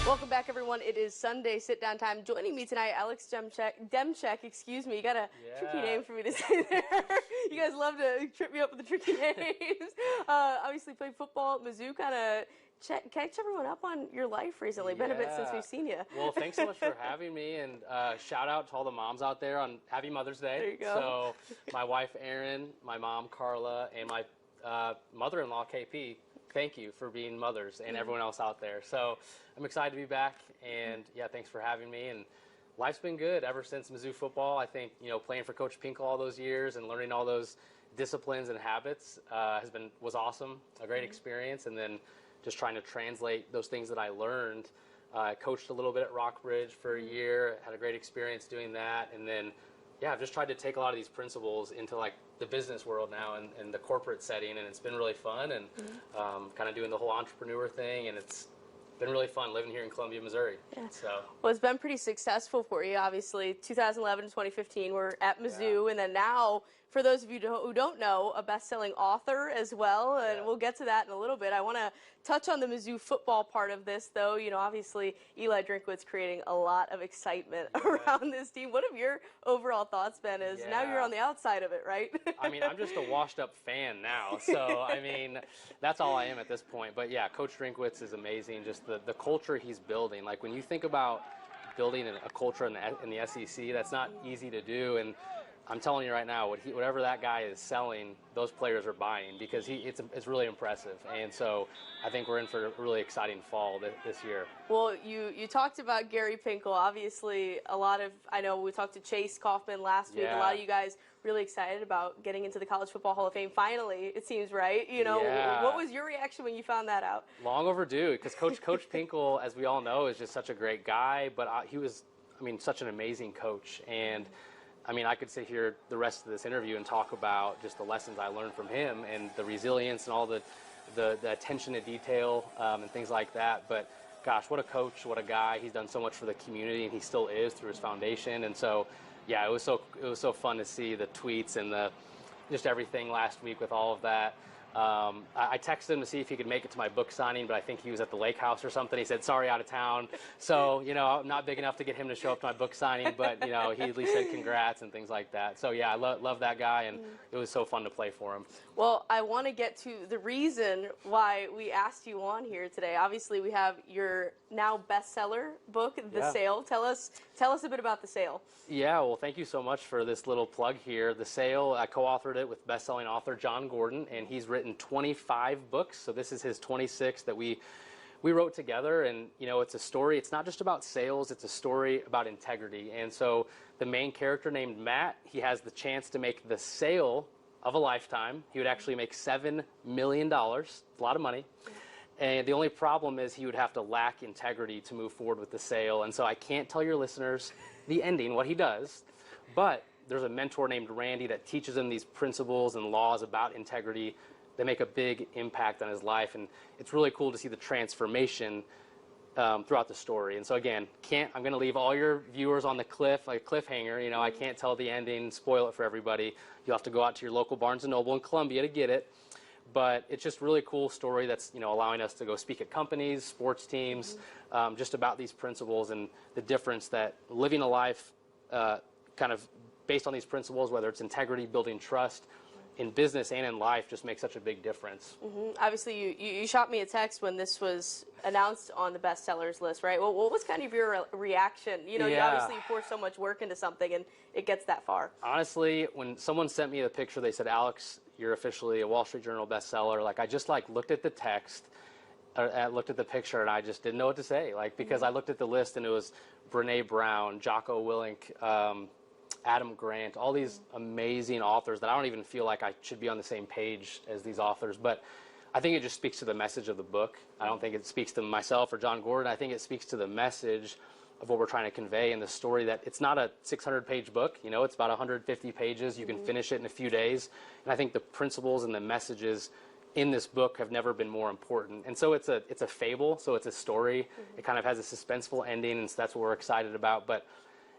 Welcome back, everyone. It is Sunday sit-down time. Joining me tonight, Alex Demczak, excuse me. You got a tricky name for me to say there. You guys love to trip me up with the tricky names. Obviously played football at Mizzou. Kind of catch everyone up on your life recently. Been a bit since we've seen you. Well, thanks so much for having me, and shout out to all the moms out there on Happy Mother's Day. There you go. So my wife Erin, my mom Carla, and my mother-in-law KP, thank you for being mothers and everyone else out there. So I'm excited to be back, and yeah, thanks for having me. And life's been good ever since Mizzou Football. I think, you know, playing for Coach Pinkel all those years and learning all those disciplines and habits was awesome, a great experience. And then just trying to translate those things that I learned. I coached a little bit at Rockbridge for a year, had a great experience doing that, and then yeah, I've just tried to take a lot of these principles into like the business world now and the corporate setting, and it's been really fun, and kind of doing the whole entrepreneur thing, and it's been really fun living here in Columbia, Missouri. Yeah. So. Well, it's been pretty successful for you, obviously. 2011 to 2015, we're at Mizzou, and then now, for those of you who don't know, a best-selling author as well, and we'll get to that in a little bit. I want to touch on the Mizzou football part of this, though. You know, obviously, Eli Drinkwitz creating a lot of excitement around this team. What have your overall thoughts been? Now you're on the outside of it, right? I mean, I'm just a washed-up fan now, so, I mean, that's all I am at this point. But, yeah, Coach Drinkwitz is amazing, just the culture he's building. Like, when you think about building a culture in the SEC, that's not easy to do, and I'm telling you right now, whatever that guy is selling, those players are buying, because it's really impressive. And so I think we're in for a really exciting fall this year. Well, you talked about Gary Pinkel. Obviously, I know we talked to Chase Kaufman last week. A lot of you guys really excited about getting into the College Football Hall of Fame. Finally, it seems, right? You know, what was your reaction when you found that out? Long overdue, because Coach Pinkel, as we all know, is just such a great guy. But he was, I mean, such an amazing coach. And I mean, I could sit here the rest of this interview and talk about just the lessons I learned from him and the resilience and all the attention to detail and things like that. But gosh, what a coach, what a guy. He's done so much for the community, and he still is through his foundation. And so, yeah, it was so fun to see the tweets and just everything last week with all of that. I texted him to see if he could make it to my book signing, but I think he was at the lake house or something. He said, sorry, out of town. So, you know, I'm not big enough to get him to show up to my book signing, but, you know, he at least said congrats and things like that. So, yeah, I love that guy, and it was so fun to play for him. Well, I want to get to the reason why we asked you on here today. Obviously, we have your now bestseller book, The Sale. Tell us a bit about The Sale. Yeah, well, thank you so much for this little plug here. The Sale, I co-authored it with best-selling author John Gordon, and he's written 25 books, so this is his 26th that we wrote together. And you know, it's a story, it's not just about sales, it's a story about integrity. And so the main character named Matt, he has the chance to make the sale of a lifetime. He would actually make $7 million, it's a lot of money. And the only problem is he would have to lack integrity to move forward with the sale. And so I can't tell your listeners the ending, what he does, but there's a mentor named Randy that teaches him these principles and laws about integrity that make a big impact on his life. And it's really cool to see the transformation throughout the story. And so again, I'm going to leave all your viewers on the cliff, like a cliffhanger. You know, I can't tell the ending, spoil it for everybody. You'll have to go out to your local Barnes & Noble in Columbia to get it. But it's just a really cool story that's, you know, allowing us to go speak at companies, sports teams, just about these principles and the difference that living a life kind of based on these principles, whether it's integrity, building trust, in business and in life, just makes such a big difference. Obviously, you shot me a text when this was announced on the bestsellers list, right? Well, what was kind of your reaction? You know, you obviously pour so much work into something, and it gets that far. Honestly, when someone sent me the picture, they said, Alex, you're officially a Wall Street Journal bestseller. Like, I just looked at the text, looked at the picture, and I just didn't know what to say. Like, because I looked at the list, and it was Brene Brown, Jocko Willink, Adam Grant, all these amazing authors that I don't even feel like I should be on the same page as these authors. But I think it just speaks to the message of the book. I don't think it speaks to myself or John Gordon. I think it speaks to the message of what we're trying to convey in the story, that it's not a 600-page book. You know, it's about 150 pages. You can finish it in a few days. And I think the principles and the messages in this book have never been more important. And so it's a fable, so it's a story. It kind of has a suspenseful ending, and so that's what we're excited about. But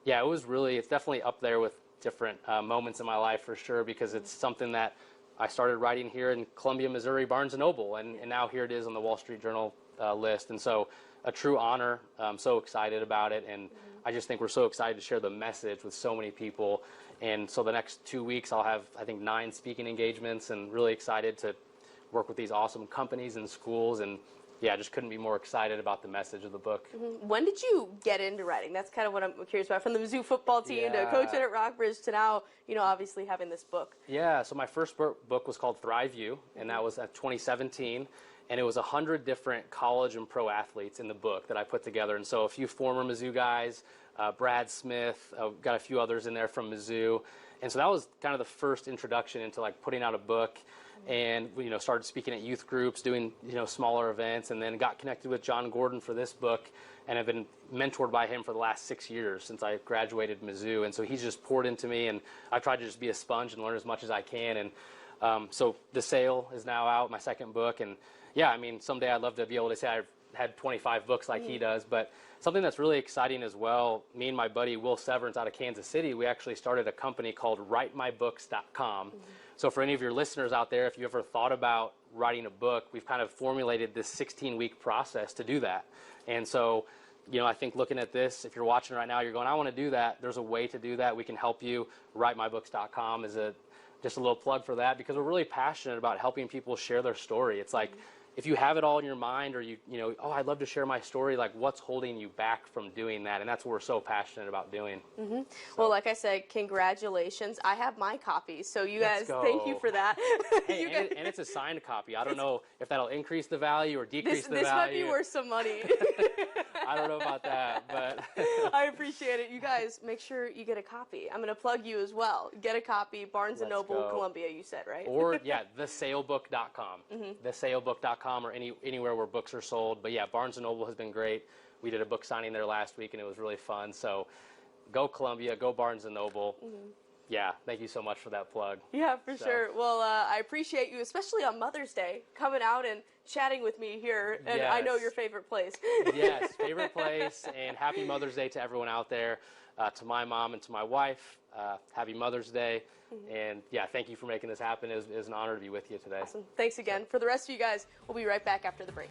yeah, it's definitely up there with different moments in my life for sure, because it's something that I started writing here in Columbia, Missouri, Barnes & Noble, and now here it is on the Wall Street Journal list. And so a true honor. I'm so excited about it, and I just think we're so excited to share the message with so many people. And so the next 2 weeks I'll have, I think, 9 speaking engagements, and really excited to work with these awesome companies and schools. And yeah, just couldn't be more excited about the message of the book. When did you get into writing? That's kind of what I'm curious about. From the Mizzou football team to coaching at Rockbridge to now, you know, obviously having this book. Yeah, so my first book was called Thrive You, and that was at 2017. And it was 100 different college and pro athletes in the book that I put together. And so a few former Mizzou guys, Brad Smith, got a few others in there from Mizzou. And so that was kind of the first introduction into like putting out a book. And you know, started speaking at youth groups, doing, you know, smaller events, and then got connected with John Gordon for this book, and have been mentored by him for the last 6 years since I graduated Mizzou. And so he's just poured into me, and I tried to just be a sponge and learn as much as I can. And so The Sale is now out, my second book, and yeah, I mean, someday I'd love to be able to say I've had 25 books like he does. But something that's really exciting as well, me and my buddy Will Severance out of Kansas City, we actually started a company called WriteMyBooks.com. So for any of your listeners out there, if you ever thought about writing a book, we've kind of formulated this 16-week process to do that. And so, you know, I think looking at this, if you're watching right now, you're going, I want to do that. There's a way to do that. We can help you. WriteMyBooks.com is just a little plug for that, because we're really passionate about helping people share their story. It's like, if you have it all in your mind, or you know, oh, I'd love to share my story, like what's holding you back from doing that? And that's what we're so passionate about doing. So. Well, like I said, congratulations. I have my copy, so you guys, thank you for that. Hey, and it's a signed copy. I don't know if that'll increase the value or decrease the value. This might be worth some money. I don't know about that, but I appreciate it. You guys, make sure you get a copy. I'm going to plug you as well. Get a copy. Barnes & Noble, Columbia, you said, right? Or, yeah, thesalebook.com. Thesalebook.com, or anywhere where books are sold. But, yeah, Barnes & Noble has been great. We did a book signing there last week, and it was really fun. So go Columbia, go Barnes & Noble. Yeah, thank you so much for that plug. Yeah, for sure. Well, I appreciate you, especially on Mother's Day, coming out and chatting with me here. And I know your favorite place. Yes, favorite place. And happy Mother's Day to everyone out there. To my mom and to my wife, happy Mother's Day. And yeah, thank you for making this happen. It was an honor to be with you today. Awesome. Thanks again. For the rest of you guys, we'll be right back after the break.